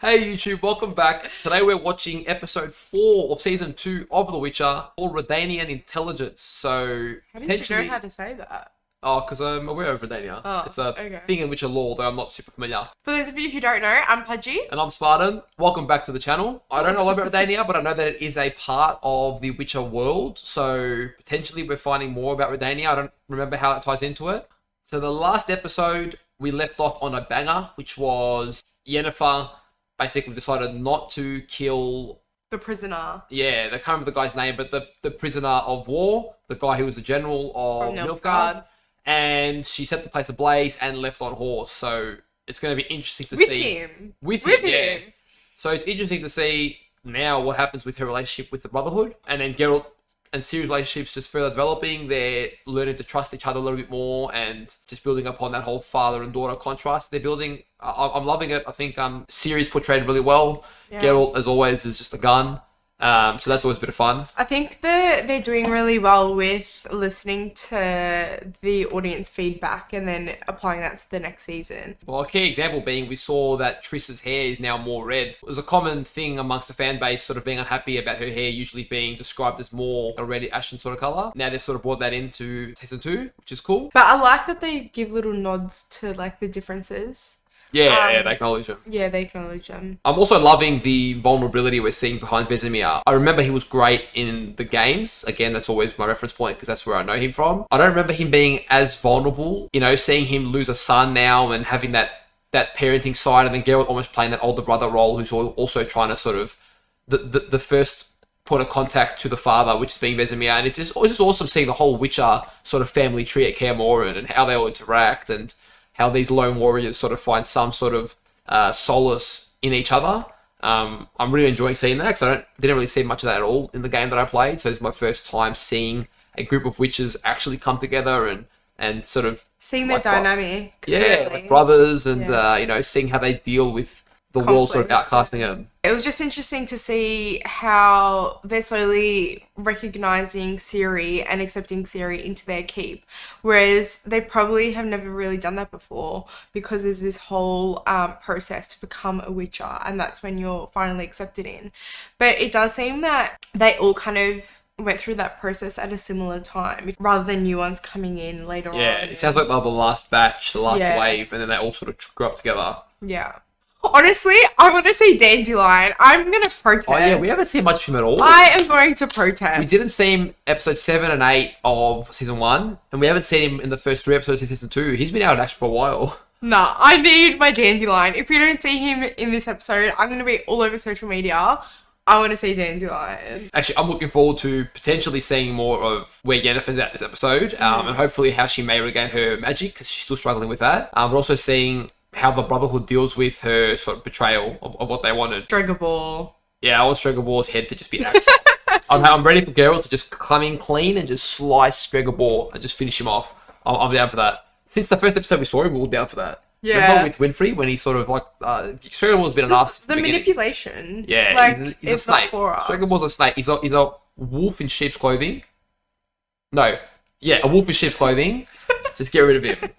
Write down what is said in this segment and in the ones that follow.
Hey YouTube, welcome back. Today we're watching episode 4 of season 2 of The Witcher, called Redanian Intelligence. So, How did you know how to say that? Oh, because I'm aware of Redania. Oh, it's a thing in Witcher lore, though I'm not super familiar. For those of you who don't know, I'm Pudgey. And I'm Spartan. Welcome back to the channel. I don't know a lot about Redania, but I know that it is a part of the Witcher world. So, potentially we're finding more about Redania. I don't remember how that ties into it. So, the last episode, we left off on a banger, which was Yennefer basically decided not to kill the prisoner. Yeah, I can't remember the guy's name, but the prisoner of war, the guy who was the general of Nilfgaard, and she set the place ablaze and left on horse. So it's going to be interesting to see with him. Yeah. So it's interesting to see now what happens with her relationship with the Brotherhood, and then Geralt and Ciri's relationships just further developing. They're learning to trust each other a little bit more and just building upon that whole father and daughter contrast they're building. I'm loving it. I think Ciri's portrayed really well. Yeah. Geralt, as always, is just a gun. So that's always a bit of fun. I think they're doing really well with listening to the audience feedback and then applying that to the next season. Well, a key example being we saw that Triss's hair is now more red. It was a common thing amongst the fan base sort of being unhappy about her hair usually being described as more a red ashen sort of colour. Now they've sort of brought that into season 2, which is cool. But I like that they give little nods to like the differences. Yeah, they acknowledge them. Yeah, they acknowledge them. I'm also loving the vulnerability we're seeing behind Vesemir. I remember he was great in the games. Again, that's always my reference point because that's where I know him from. I don't remember him being as vulnerable. You know, seeing him lose a son now and having that parenting side, and then Geralt almost playing that older brother role who's also trying to sort of the first point of contact to the father, which is being Vesemir. And it's just awesome seeing the whole Witcher sort of family tree at Kaer Morhen and how they all interact and how these lone warriors sort of find some sort of solace in each other. I'm really enjoying seeing that because I didn't really see much of that at all in the game that I played. So it's my first time seeing a group of witches actually come together and sort of seeing their dynamic. Yeah, really. like brothers and you know, seeing how they deal with the world sort of outcasting them. It was just interesting to see how they're slowly recognizing Ciri and accepting Ciri into their keep, whereas they probably have never really done that before because there's this whole process to become a Witcher, and that's when you're finally accepted in. But it does seem that they all kind of went through that process at a similar time rather than new ones coming in later on. Yeah, it sounds like they're the last batch, the last wave, and then they all sort of grew up together. Yeah. Honestly, I want to see Dandelion. I'm going to protest. Oh, yeah, we haven't seen much of him at all. I am going to protest. We didn't see him episode 7 and 8 of season 1, and we haven't seen him in the first 3 episodes of season 2. He's been out of action for a while. Nah, I need my Dandelion. If we don't see him in this episode, I'm going to be all over social media. I want to see Dandelion. Actually, I'm looking forward to potentially seeing more of where Yennefer's at this episode, and hopefully how she may regain her magic, because she's still struggling with that. But also seeing how the Brotherhood deals with her sort of betrayal of what they wanted. Stregobor. Yeah, I want Stregobor's head to just be axed. I'm ready for Geralt to just come in clean and just slice Stregobor and just finish him off. I'm down for that. Since the first episode we saw him, we were down for that. Yeah. Remember with Winfrey when he sort of like Stregobor's been an ass. The manipulation. Yeah, like, he's a snake. Stregobor's a snake. He's a wolf in sheep's clothing. No, yeah, a wolf in sheep's clothing. Just get rid of him.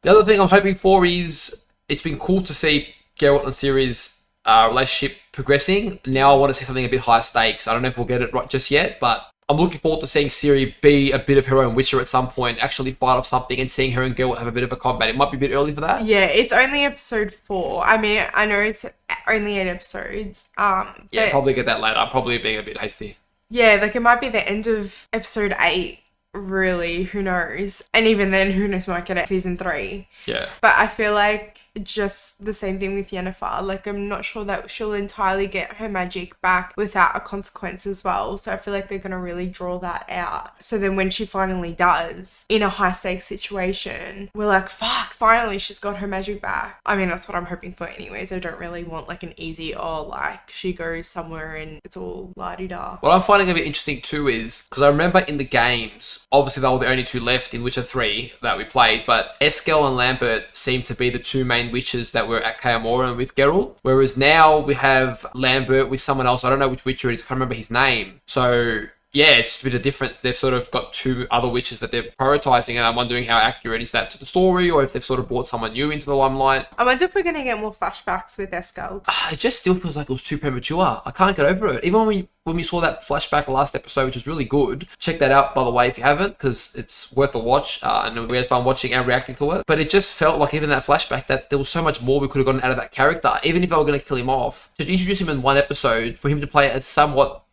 The other thing I'm hoping for is it's been cool to see Geralt and Ciri's relationship progressing. Now I want to see something a bit higher stakes. I don't know if we'll get it right just yet, but I'm looking forward to seeing Ciri be a bit of her own Witcher at some point, actually fight off something, and seeing her and Geralt have a bit of a combat. It might be a bit early for that. Yeah, it's only episode 4. I mean, I know it's only 8 episodes. Yeah, probably get that later. I'm probably being a bit hasty. Yeah, like it might be the end of episode 8. Really, who knows? And even then, who knows, we might get it season 3. Yeah. But I feel like just the same thing with Yennefer. Like, I'm not sure that she'll entirely get her magic back without a consequence as well. So I feel like they're going to really draw that out. So then when she finally does, in a high stakes situation, we're like, fuck, finally she's got her magic back. I mean, that's what I'm hoping for anyways. I don't really want like an easy, like she goes somewhere and it's all la-di-da. What I'm finding a bit interesting too is, because I remember in the games, obviously they were the only 2 left in Witcher 3 that we played, but Eskel and Lambert seem to be the 2 main witches that were at Kaer Morhen with Geralt. Whereas now we have Lambert with someone else. I don't know which witcher it is. I can't remember his name. So yeah, it's just a bit of different. They've sort of got two other witches that they're prioritizing, and I'm wondering how accurate is that to the story, or if they've sort of brought someone new into the limelight. I wonder if we're going to get more flashbacks with Eskel. It just still feels like it was too premature. I can't get over it. Even when we saw that flashback last episode, which was really good. Check that out, by the way, if you haven't, because it's worth a watch, and we had fun watching and reacting to it. But it just felt like even that flashback, that there was so much more we could have gotten out of that character, even if they were going to kill him off. To introduce him in one episode, for him to play a somewhat,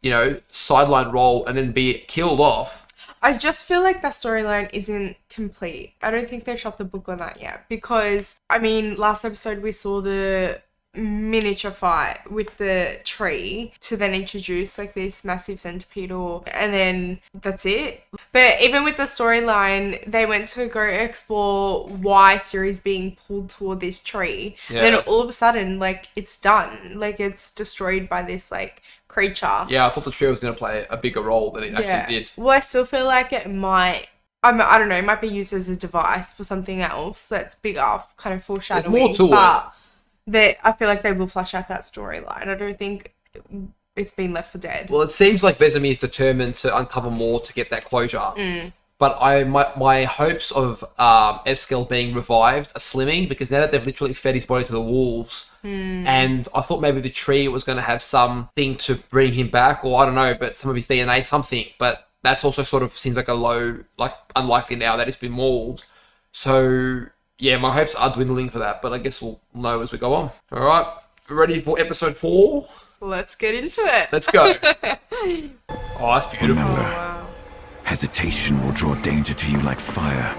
sideline role and then be killed off. I just feel like that storyline isn't complete. I don't think they've shot the book on that yet, because, last episode we saw the miniature fight with the tree to then introduce like this massive centipedal, and then that's it. But even with the storyline, they went to go explore why Ciri's being pulled toward this tree. Yeah. Then all of a sudden, like, it's done. Like, it's destroyed by this like creature. Yeah, I thought the tree was going to play a bigger role than it actually did. Well, I still feel like it might, I don't know, it might be used as a device for something else that's bigger, kind of foreshadowing. There's more to it. I feel like they will flesh out that storyline. I don't think it's been left for dead. Well, it seems like Vesemir is determined to uncover more to get that closure. But my hopes of Eskel being revived are slimming, because now that they've literally fed his body to the wolves, and I thought maybe the tree was going to have something to bring him back, or I don't know, but some of his DNA, something. But that's also sort of seems like unlikely now that it's been mauled. So yeah, my hopes are dwindling for that, but I guess we'll know as we go on. All right, ready for episode 4? Let's get into it. Let's go. Oh, that's beautiful. Oh, wow. Hesitation will draw danger to you like fire,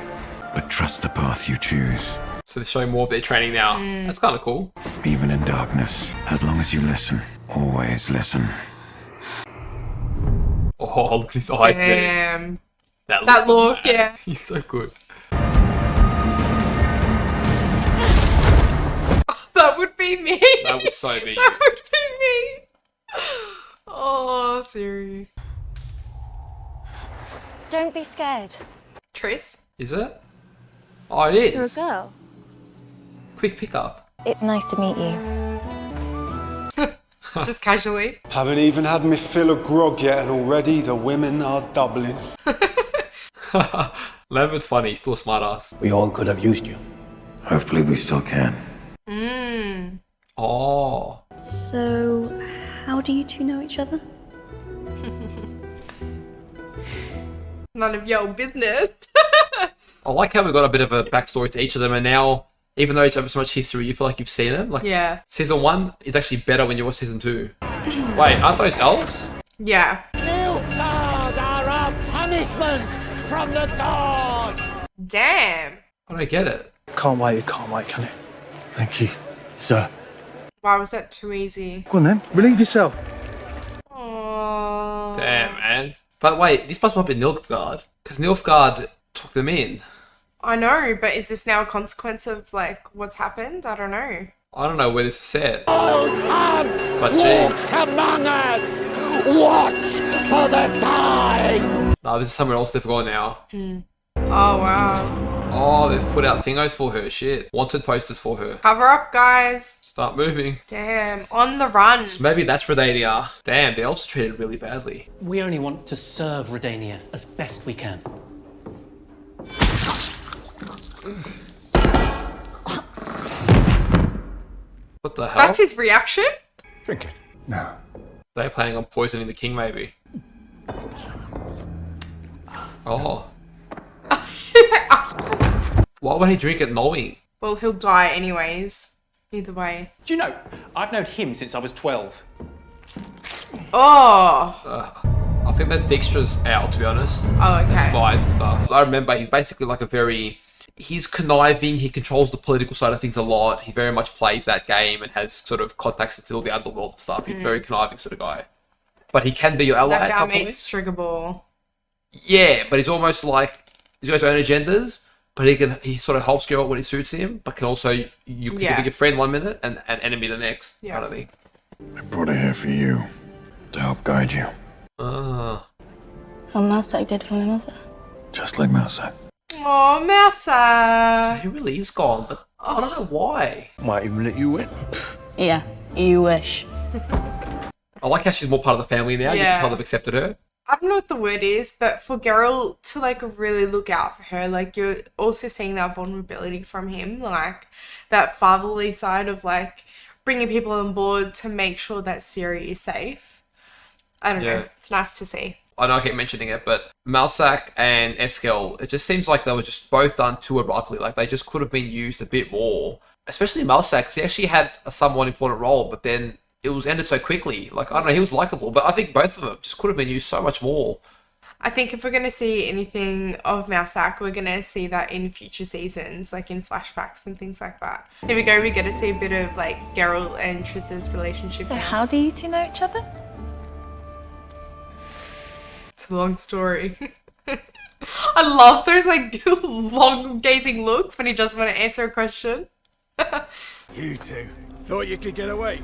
but trust the path you choose. So they're showing more of their training now. That's kind of cool. Even in darkness, as long as you listen, always listen. Oh, look at his eyes there. Damn. That look, yeah. He's so good. That would be me. That would so be you. That would be me. Oh, Ciri. Don't be scared. Triss? Is it? Oh, it is. You're a girl. Quick pickup. It's nice to meet you. Just casually. Haven't even had me fill a grog yet, and already the women are doubling. Levin's funny. He's still a smart ass. We all could have used you. Hopefully we still can. Oh. So, how do you two know each other? None of your business. I like how we got a bit of a backstory to each of them, and now, even though it's over so much history, you feel like you've seen them. Like, Yeah. Season 1 is actually better when you watch Season 2. Wait, aren't those elves? Yeah. Nilfgaard are a punishment from the gods! Damn. I don't get it. Can't wait, can you? Thank you, sir. Why was that too easy? Go on then, relieve yourself. Aww. Damn, man. But wait, this must not be Nilfgaard, because Nilfgaard took them in. I know, but is this now a consequence of, like, what's happened? I don't know. I don't know where this is set. Old hand But jeez. walks among us! Watch for the tides! No, this is somewhere else they've gone now. Oh, wow. Oh, they've put out thingos for her. Shit. Wanted posters for her. Cover up, guys. Start moving. Damn. On the run. So maybe that's Redania. Damn, they're also treated really badly. We only want to serve Redania as best we can. What the hell? That's his reaction? Drink it. No. They're planning on poisoning the king, maybe. Oh. He's like, ah. Why would he drink it knowing? Well, he'll die anyways. Either way. Do you know, I've known him since I was 12. Oh. I think that's Dijkstra's out, to be honest. Oh, And okay. spies and stuff. So I remember he's basically like a very... He's conniving, he controls the political side of things a lot. He very much plays that game and has sort of contacts into all the underworld and stuff. He's a very conniving sort of guy. But he can be your ally That at guy some made point. Triggerball. Yeah, but he's almost like... He's got his own agendas, but he sort of helps Geralt when it suits him, but can also... You can be your friend one minute and enemy the next, kind of thing. I brought her here for you, to help guide you. Ah. How Mousak did for my mother. Just like Mousak. Oh, Massa. He really is gone, but I don't know why. Might even let you in. Yeah, you wish. I like how she's more part of the family now. You Yeah. can tell they've accepted her. I don't know what the word is, but for Geralt to like really look out for her, like you're also seeing that vulnerability from him, like that fatherly side of like bringing people on board to make sure that Ciri is safe. I don't know. It's nice to see. I know I keep mentioning it, but Malsak and Eskel, it just seems like they were just both done too abruptly. Like they just could have been used a bit more, especially Malsak, because he actually had a somewhat important role, but then it was ended so quickly. Like, I don't know, he was likable, but I think both of them just could have been used so much more. I think if we're going to see anything of Malsak, we're going to see that in future seasons, like in flashbacks and things like that. Here we go, we get to see a bit of like Geralt and Triss's relationship. So now. how do you two know each other? It's a long story. I love those like long gazing looks when he doesn't want to answer a question. You two thought you could get away?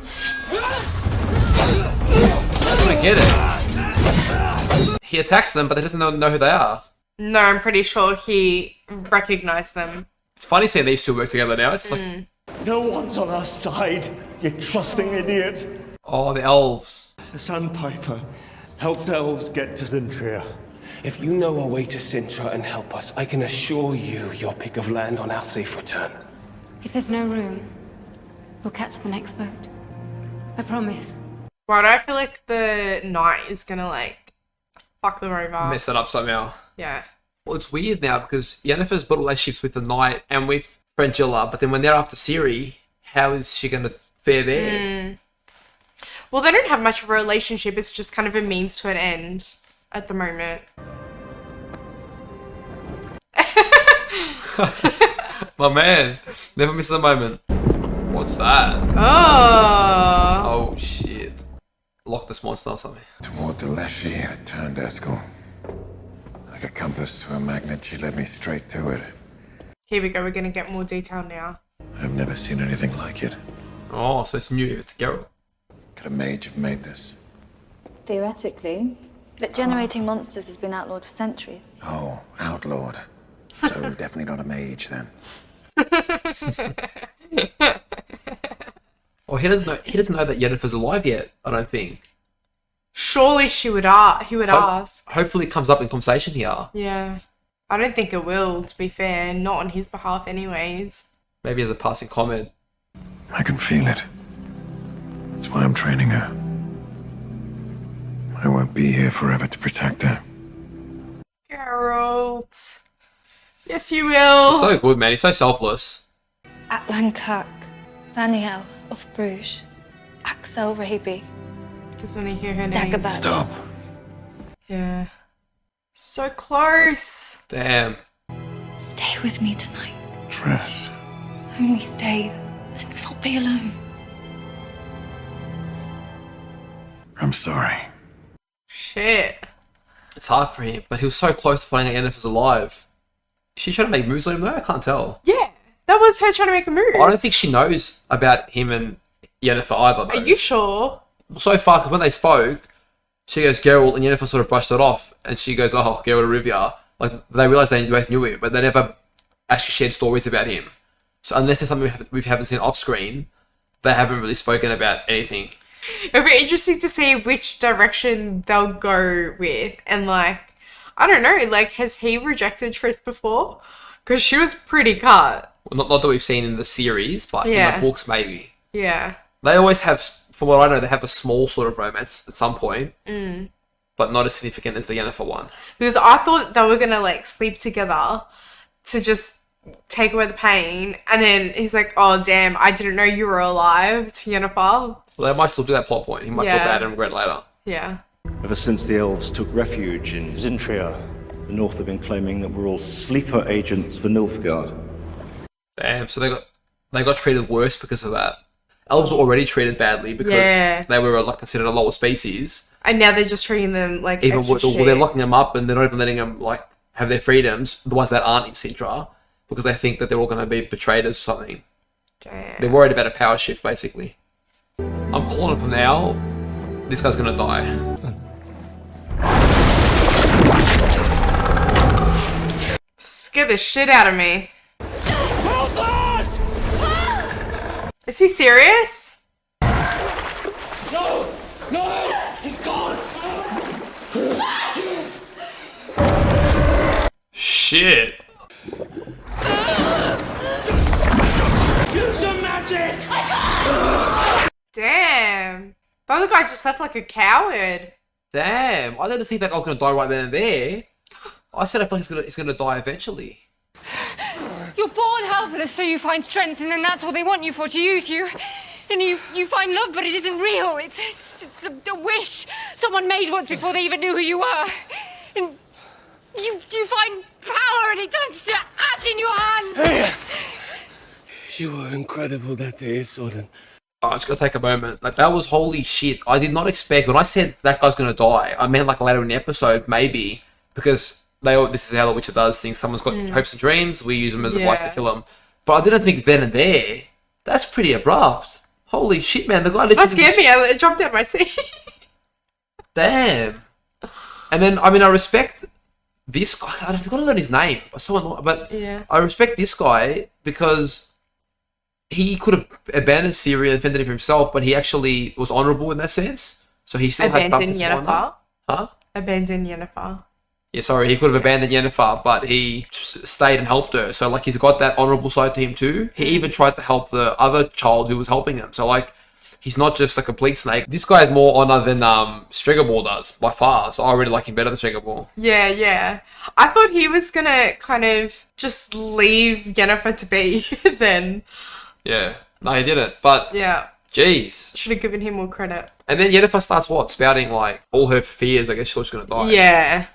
I don't get it. He attacks them, but he doesn't know who they are. No, I'm pretty sure he recognized them. It's funny seeing these two work together now. It's like... No one's on our side, you trusting idiot. Oh, the elves. The Sandpiper helped elves get to Zintria. If you know a way to Sintra and help us, I can assure you your pick of land on our safe return. If there's no room, we'll catch the next boat. I promise. Why do I feel like the knight is gonna like fuck them over? Mess it up somehow. Yeah. Well, it's weird now because Yennefer's built relationships with the knight and with Fringilla, but then when they're after Ciri, how is she going to fare there? Well, they don't have much of a relationship. It's just kind of a means to an end at the moment. My man, never misses a moment. What's that? Oh. Oh, shit. Loch Ness Monster or something. Toward the left she had turned Eskel. Like a compass to a magnet, she led me straight to it. Here we go, we're going to get more detail now. I've never seen anything like it. Oh, so it's new. It's Geralt. Could a mage have made this? Theoretically. But generating monsters has been outlawed for centuries. Oh, outlawed. So definitely not a mage then. Well, he doesn't know that Yennefer's alive yet, I don't think. Surely he would ask. Hopefully it comes up in conversation here. Yeah. I don't think it will, to be fair. Not on his behalf anyways. Maybe as a passing comment. I can feel it. That's why I'm training her. I won't be here forever to protect her. Geralt. Yes, you will. He's so good, man. He's so selfless. Atlan Kirk, Daniel of Bruges, Axel Raby. Just want to hear her name. Dagobah. Stop. Yeah. So close. Damn. Stay with me tonight. Triss. Only stay. Let's not be alone. I'm sorry. Shit. It's hard for him, but he was so close to finding out Yennefer's alive. Is she trying to make moves on him though? I can't tell. Yeah. That was her trying to make a move. I don't think she knows about him and Yennefer either, though. Are you sure? So far, because when they spoke, she goes, Geralt, and Yennefer sort of brushed it off, and she goes, oh, Geralt of Rivia. Like, they realised they both knew him, but they never actually shared stories about him. So unless there's something we haven't seen off-screen, they haven't really spoken about anything. It'll be interesting to see which direction they'll go with, and like, I don't know, like, has he rejected Triss before? Because she was pretty cut. Well, not that we've seen in the series, but in the books, maybe. Yeah. They always have, from what I know, they have a small sort of romance at some point, but not as significant as the Yennefer one. Because I thought they were going to, like, sleep together to just take away the pain, and then he's like, oh, damn, I didn't know you were alive, to Yennefer. Well, they might still do that plot point. He might feel bad and regret later. Yeah. Ever since the elves took refuge in Zintria, the North have been claiming that we're all sleeper agents for Nilfgaard. Damn, so they got treated worse because of that. Elves were already treated badly because they were like considered a lower species. And now they're just treating them like even extra shit. They're locking them up and they're not even letting them like have their freedoms. The ones that aren't in Sintra, because they think that they're all going to be betrayed or something. Damn. They're worried about a power shift, basically. I'm calling it from now. This guy's going to die. Scare the shit out of me. Is he serious? No! No! He's gone! shit. Use some magic! Damn. The other guy just left like a coward. Damn. I didn't think that guy was going to die right then and there. I said I feel like he's gonna die eventually. You're born helpless, so you find strength, and then that's all they want you for, to use you. And you find love, but it isn't real. It's a wish someone made once before they even knew who you were. And you find power, and it turns to ash in your hand. You were incredible that day, Sorden. I just gotta take a moment. Like, that was holy shit. I did not expect, when I said that guy's gonna die, I meant like later in the episode, maybe, because this is how the Witcher does things. Someone's got hopes and dreams, we use them as a device to kill them. But I didn't think then and there. That's pretty abrupt. Holy shit, man. The guy literally... That scared me. It jumped out my seat. Damn. And then, I mean, I respect this guy. I've got to learn his name. But yeah. I respect this guy because he could have abandoned Ciri and defended it for himself, but he actually was honourable in that sense. So he still had stuff to Yennefer. Huh? Abandoned Yennefer. Yeah, sorry, he could have abandoned Yennefer, but he stayed and helped her. So, like, he's got that honourable side to him too. He even tried to help the other child who was helping him. So, like, he's not just a complete snake. This guy is more honour than Striggerball does, by far. So I really like him better than Striggerball. Yeah, yeah. I thought he was gonna kind of just leave Yennefer to be then. Yeah. No, he didn't. But, yeah. Jeez. Should have given him more credit. And then Yennefer starts, spouting, like, all her fears. I guess she was going to die. Yeah.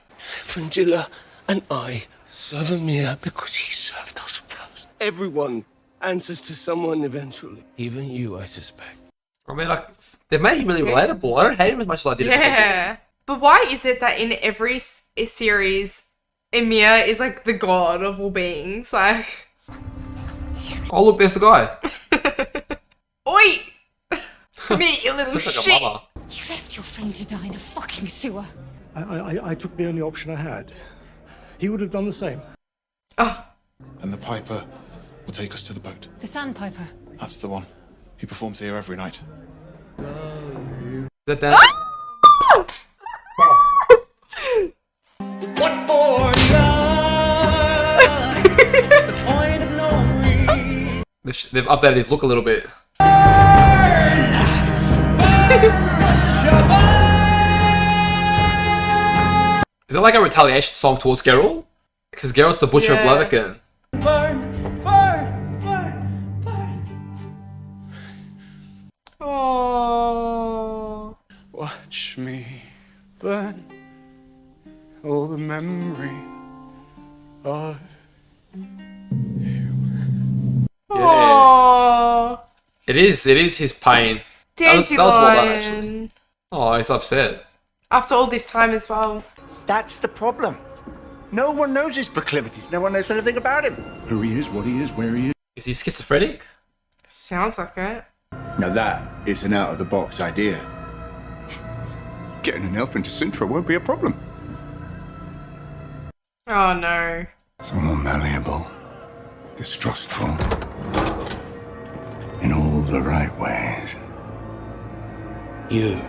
Fringilla and I serve Emir because he served us first. Everyone answers to someone eventually. Even you, I suspect. I mean, like, they've made him really relatable. I don't hate him as much as I did. Yeah. But why is it that in every series, Emir is like the god of all beings? Like... Oh, look, there's the guy. Oi! Me, you little Such shit! a mother. You left your friend to die in a fucking sewer. I took the only option I had. He would have done the same. Oh. And the Piper will take us to the boat. The Sandpiper. That's the one. He performs here every night. That dance? What for love is the point of no reason. They've updated his look a little bit. Is that like a retaliation song towards Geralt? Because Geralt's the Butcher of Blaviken. Burn, burn, burn, burn. Oh. Watch me burn. All the memories of Oh. It is his pain. That was well done, actually. Oh, he's upset. After all this time as well. That's the problem. No one knows his proclivities. No one knows anything about him. Who he is, what he is, where he is. Is he schizophrenic? Sounds like it. Now that is an out-of-the-box idea. Getting an elf into Sintra won't be a problem. Oh no. Someone malleable, distrustful, in all the right ways. You.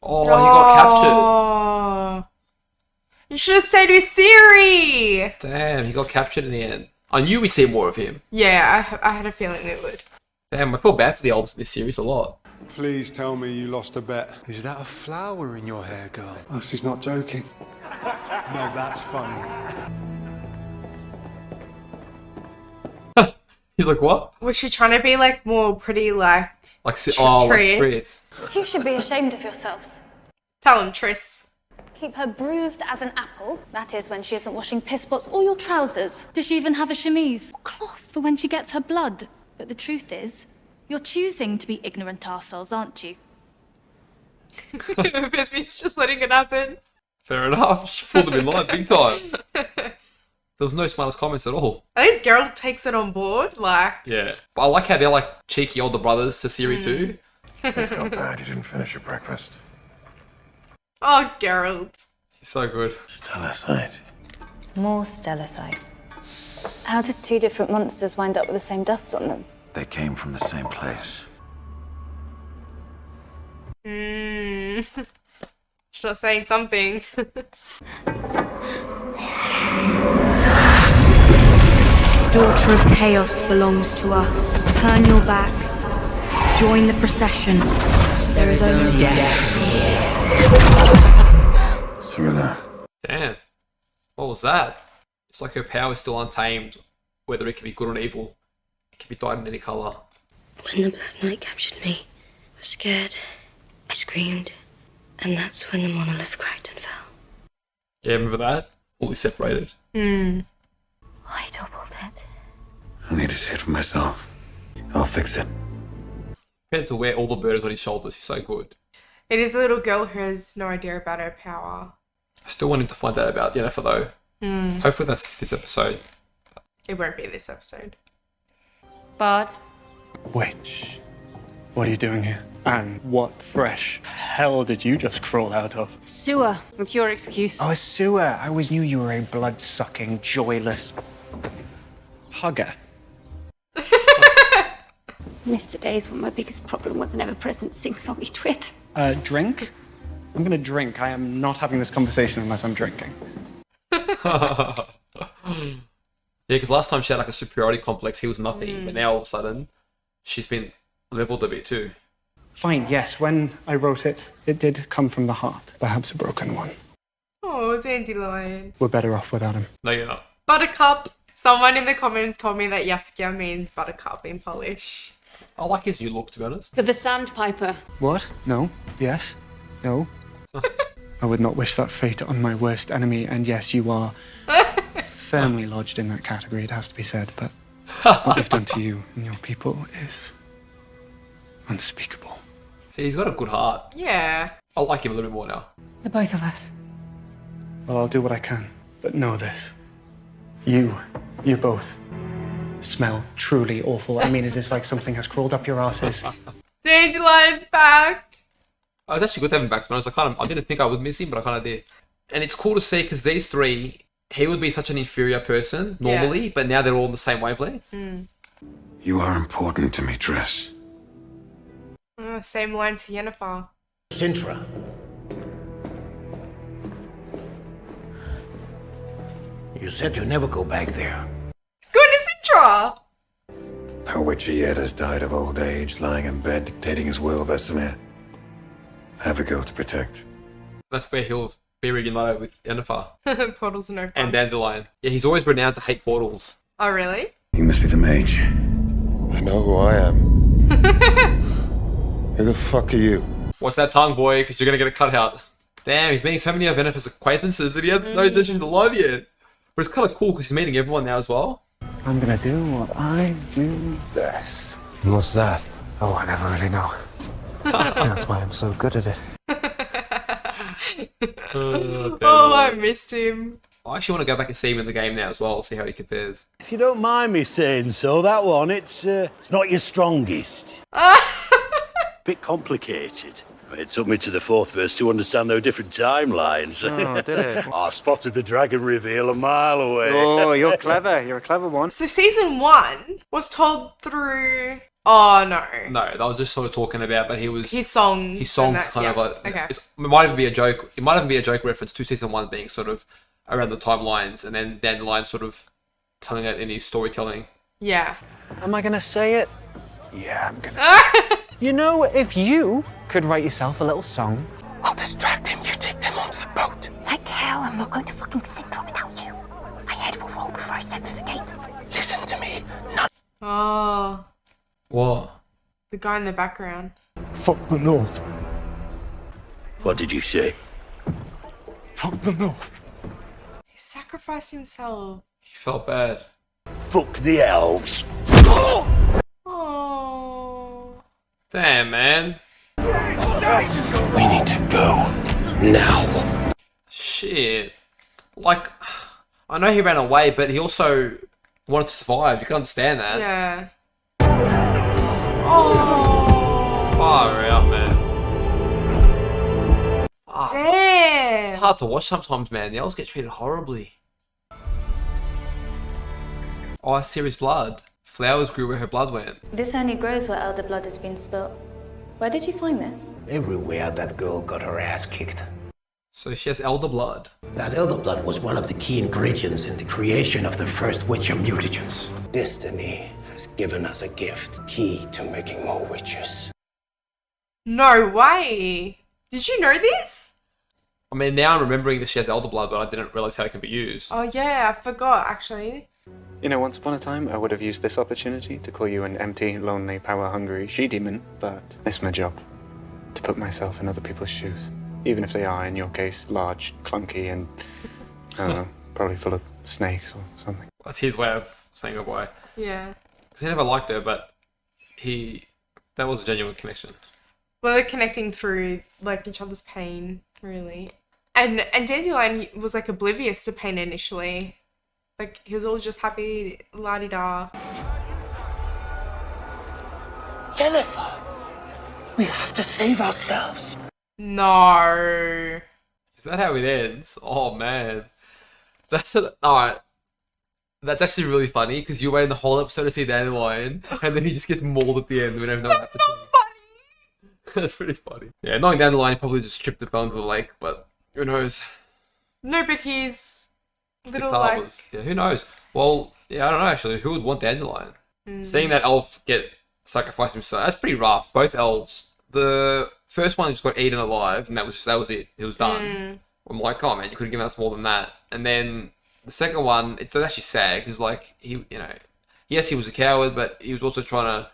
Oh, he got captured. Oh. You should have stayed with Ciri. Damn, he got captured in the end. I knew we'd see more of him. Yeah, I had a feeling we would. Damn, I feel bad for the elves in this series a lot. Please tell me you lost a bet. Is that a flower in your hair, girl? Oh, she's not joking. No, that's funny. He's like, what? Was she trying to be like more pretty, like Tris? You should be ashamed of yourselves. Tell him, Tris. Keep her bruised as an apple. That is when she isn't washing piss pots or your trousers. Does she even have a chemise? Cloth for when she gets her blood. But the truth is, you're choosing to be ignorant arseholes, aren't you? Vesmi's just letting it happen. Fair enough. She pulled him in line big time. There was no smartest comments at all. At least Geralt takes it on board, like... Yeah. But I like how they're like cheeky older brothers to Ciri too. I felt bad you didn't finish your breakfast. Oh, Geralt. He's so good. Stellarcite. More stellarcite. How did two different monsters wind up with the same dust on them? They came from the same place. She's not saying something. Daughter of Chaos belongs to us. Turn your backs. Join the procession. There is only death here. Cyrilla. Damn. What was that? It's like her power is still untamed, whether it can be good or evil. It can be dyed in any colour. When the Black Knight captured me, I was scared. I screamed. And that's when the monolith cracked and fell. Yeah, remember that? Fully separated. I doubled it. I need to see it for myself. I'll fix it. Compared to wear all the burdens on his shoulders, he's so good. It is a little girl who has no idea about her power. I still want him to find out about Yennefer though. Hopefully that's this episode. It won't be this episode. Bard. Witch. What are you doing here? And what fresh hell did you just crawl out of? Sewer. What's your excuse? Oh, a sewer. I always knew you were a blood-sucking, joyless hugger. Missed the days when my biggest problem was an ever-present sing-songy twit. Drink? I'm gonna drink. I am not having this conversation unless I'm drinking. Yeah, because last time she had like a superiority complex, he was nothing, but now all of a sudden, she's been leveled a bit too. Fine, yes, when I wrote it, it did come from the heart. Perhaps a broken one. Oh, Dandelion. We're better off without him. No, you're not. Buttercup. Someone in the comments told me that Yaskia means buttercup in Polish. I like his new look, to be honest. For the sandpiper. What? No? Yes? No? I would not wish that fate on my worst enemy, and yes, you are firmly lodged in that category, it has to be said, but what they've done to you and your people is unspeakable. See, he's got a good heart. Yeah. I like him a little bit more now. The both of us. Well, I'll do what I can, but know this. You both smell truly awful. I mean, it is like something has crawled up your asses. Dandelion's back. Oh, it's actually good to have him back, to be honest. I didn't think I would miss him, but I kind of did. And it's cool to see, because these three, he would be such an inferior person normally, but now they're all on the same wavelength. You are important to me, Triss. Same line to Yennefer. Sintra. You said you'd never go back there. He's going to Sintra! That witcher yet has died of old age, lying in bed, dictating his will, Vesemir. I have a girl to protect. That's where he'll be reunited with Yennefer. Portals are no fun. And Dandelion. Yeah, he's always renowned to hate portals. Oh, really? You must be the mage. I know who I am. Who the fuck are you? What's that tongue, boy? Because you're going to get a cutout. Damn, he's meeting so many of Yennefer's acquaintances that he hasn't no intention to alive yet. But it's kind of cool because he's meeting everyone now as well. I'm gonna do what I do best. And what's that? Oh, I never really know. That's why I'm so good at it. Oh, I missed him. I actually want to go back and see him in the game now as well, see how he compares. If you don't mind me saying so, that one, it's not your strongest. Bit complicated. It took me to the fourth verse to understand there were different timelines. Oh, did it? I spotted the dragon reveal a mile away. Oh, you're clever. You're a clever one. So season 1 was told through... Oh, no. No, they were just sort of talking about, but he was... His song. His song's kind of like... Okay. It might even be a joke. It might even be a joke reference to season 1 being sort of around the timelines, and then Dandelion sort of telling it in his storytelling. Yeah. Am I gonna say it? Yeah, I'm gonna. You know, if you could write yourself a little song, I'll distract him. You take them onto the boat. Like hell, I'm not going to fucking Sintra without you. My head will roll before I step through the gate. Listen to me. None. Oh. What? The guy in the background. Fuck the North. What did you say? Fuck the North. He sacrificed himself. He felt bad. Fuck the elves. Oh. Damn, man. We need to go now. Shit. Like, I know he ran away, but he also wanted to survive. You can understand that. Yeah. Oh. Far out, man. Fuck. Damn. It's hard to watch sometimes, man. The elves get treated horribly. Oh, I see his blood. Flowers grew where her blood went. This only grows where elder blood has been spilt. Where did you find this? Everywhere that girl got her ass kicked. So she has elder blood. That elder blood was one of the key ingredients in the creation of the first witch of mutagens. Destiny has given us a gift, key to making more witches. No way. Did you know this? I mean, now I'm remembering that she has elder blood, but I didn't realize how it can be used. Oh yeah, I forgot actually. You know, once upon a time, I would have used this opportunity to call you an empty, lonely, power-hungry she-demon, but it's my job to put myself in other people's shoes. Even if they are, in your case, large, clunky, and, I don't know, probably full of snakes or something. That's his way of saying goodbye. Yeah. Because he never liked her, but that was a genuine connection. Well, they're connecting through, like, each other's pain, really. And Dandelion was, like, oblivious to pain initially. Like, he was all just happy, la-di-da. Yennefer! We have to save ourselves. No. Is that how it ends? Oh, man. Alright. That's actually really funny, because you're waiting the whole episode to see Dandelion, and then he just gets mauled at the end. We don't know what happens. That's not funny! That's pretty funny. Yeah, knowing Dandelion, he probably just tripped and fell into the lake, but who knows? No, but he's little, Guitar like... was, yeah, who knows? Well, yeah, I don't know, actually. Who would want Dandelion? Mm. Seeing that elf get sacrificed himself, that's pretty rough. Both elves. The first one just got eaten alive, and that was it. It was done. Mm. I'm like, oh man, you could have given us more than that. And then the second one, it's actually sad because, like, yes, he was a coward, but he was also trying to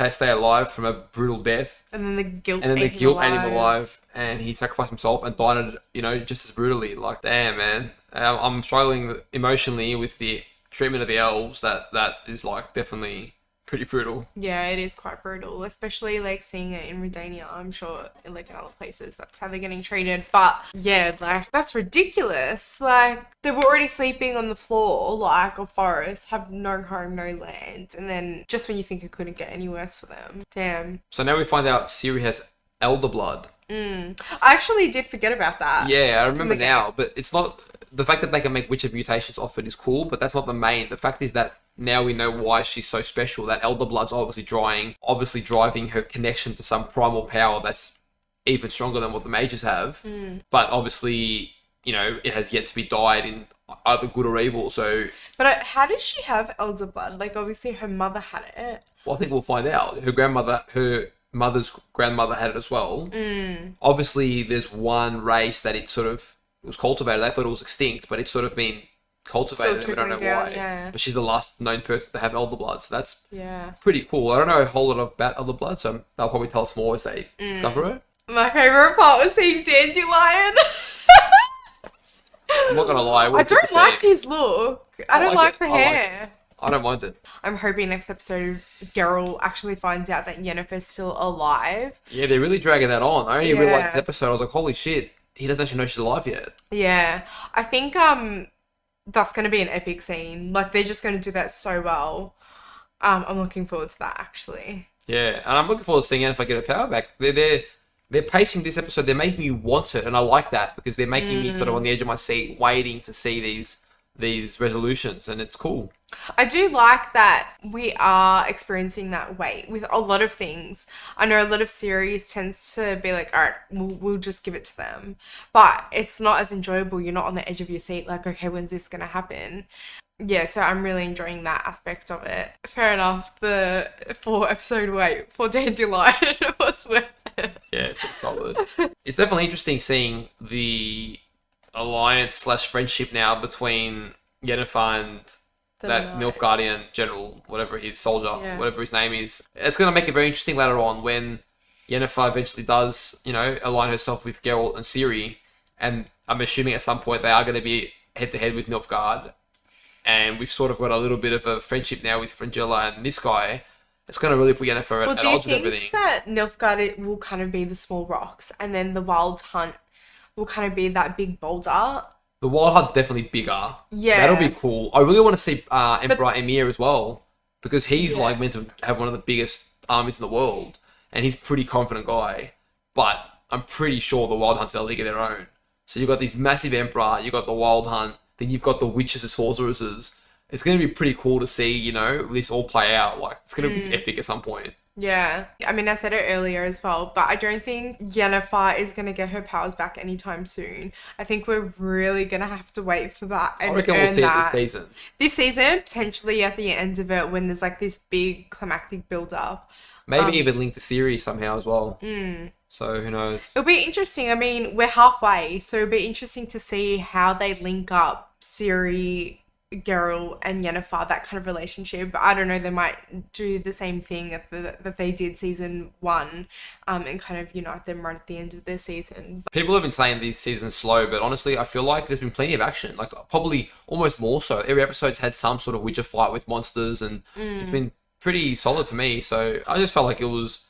stay alive from a brutal death. And then the guilt ate him alive, and he sacrificed himself and died, just as brutally. Like, damn, man, I'm struggling emotionally with the treatment of the elves. That is, like, definitely pretty brutal. Yeah, it is quite brutal, especially like seeing it in Redanian. I'm sure like in other places that's how they're getting treated, but yeah, like that's ridiculous. Like they were already sleeping on the floor like a forest, have no home, no land, and then just when you think it couldn't get any worse for them, damn. So now we find out Ciri has elder blood. I actually did forget about that. Yeah, I remember now, but it's not the fact that they can make witcher mutations off it is cool, but that's not the main. The fact is that now we know why she's so special. That elder blood's obviously driving her connection to some primal power that's even stronger than what the mages have. But obviously, it has yet to be dyed in either good or evil. So, but how does she have elder blood? Like obviously her mother had it. Well, I think we'll find out. Her mother's grandmother had it as well. Obviously, there's one race that it was cultivated. They thought it was extinct, but it's sort of been cultivated, and we don't know why. Yeah. But she's the last known person to have elder blood, so that's Yeah. pretty cool. I don't know a whole lot about elder blood, so they'll probably tell us more as they discover it. My favourite part was seeing Dandelion. I'm not gonna lie. I don't like his look. I don't like the hair. I don't mind it. I'm hoping next episode Geralt actually finds out that Yennefer's still alive. Yeah, they're really dragging that on. I only realised this episode, I was like, holy shit, he doesn't actually know she's alive yet. Yeah. I think that's going to be an epic scene. Like, they're just going to do that so well. I'm looking forward to that, actually. Yeah, and I'm looking forward to seeing Yennefer get her power back. They're pacing this episode. They're making you want it, and I like that because they're making me sort of on the edge of my seat, waiting to see these resolutions, and it's cool. I do like that we are experiencing that wait with a lot of things. I know a lot of series tends to be like, all right, we'll just give it to them. But it's not as enjoyable. You're not on the edge of your seat like, okay, when's this going to happen? Yeah, so I'm really enjoying that aspect of it. Fair enough, the 4-episode wait for Dandelion was worth it. Yeah, it's solid. It's definitely interesting seeing the alliance/friendship now between Yennefer and that Nilfgaardian general, whatever his soldier, whatever his name is. It's going to make it very interesting later on when Yennefer eventually does, align herself with Geralt and Ciri, and I'm assuming at some point they are going to be head-to-head with Nilfgaard, and we've sort of got a little bit of a friendship now with Fringilla and this guy. It's going to really put Yennefer at odds with everything. Do you think that Nilfgaard will kind of be the small rocks, and then the Wild Hunt will kind of be that big boulder? The Wild Hunt's definitely bigger. Yeah. That'll be cool. I really want to see Emperor Emir as well, because he's like meant to have one of the biggest armies in the world, and he's a pretty confident guy. But I'm pretty sure the Wild Hunt's a league of their own. So you've got this massive Emperor, you've got the Wild Hunt, then you've got the witches and sorceresses. It's going to be pretty cool to see, this all play out. Like, it's going to be epic at some point. Yeah. I mean, I said it earlier as well, but I don't think Yennefer is going to get her powers back anytime soon. I think we're really going to have to wait for that and I reckon we'll see it this season. This season, potentially at the end of it, when there's like this big climactic build-up. Maybe even link the series somehow as well. Mm. So who knows? It'll be interesting. I mean, we're halfway, so it'll be interesting to see how they link up Ciri, Geralt, and Yennefer, that kind of relationship. I don't know, they might do the same thing that they did season 1, and kind of unite them right at the end of their season. People have been saying these seasons slow, but honestly, I feel like there's been plenty of action. Like, probably almost more so. Every episode's had some sort of Witcher fight with monsters, and it's been pretty solid for me. So I just felt like it was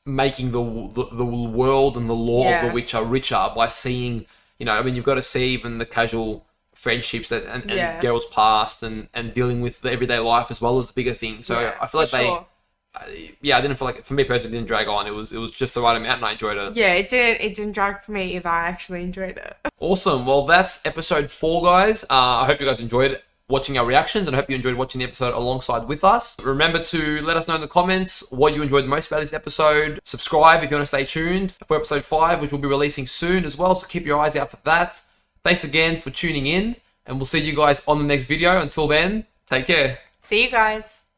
making the world and the lore of The Witcher richer by seeing, you know, I mean, you've got to see even the casual friendships that and Geralt's past and dealing with the everyday life as well as the bigger things. So I feel like I didn't feel like, for me personally, it didn't drag on. It was just the right amount, and I enjoyed it. Yeah, it didn't drag for me either. I actually enjoyed it. Awesome. Well, that's episode 4, guys. I hope you guys enjoyed watching our reactions, and I hope you enjoyed watching the episode alongside with us. Remember to let us know in the comments what you enjoyed most about this episode. Subscribe if you want to stay tuned for episode 5, which will be releasing soon as well, so keep your eyes out for that. Thanks again for tuning in, and we'll see you guys on the next video. Until then, take care. See you guys.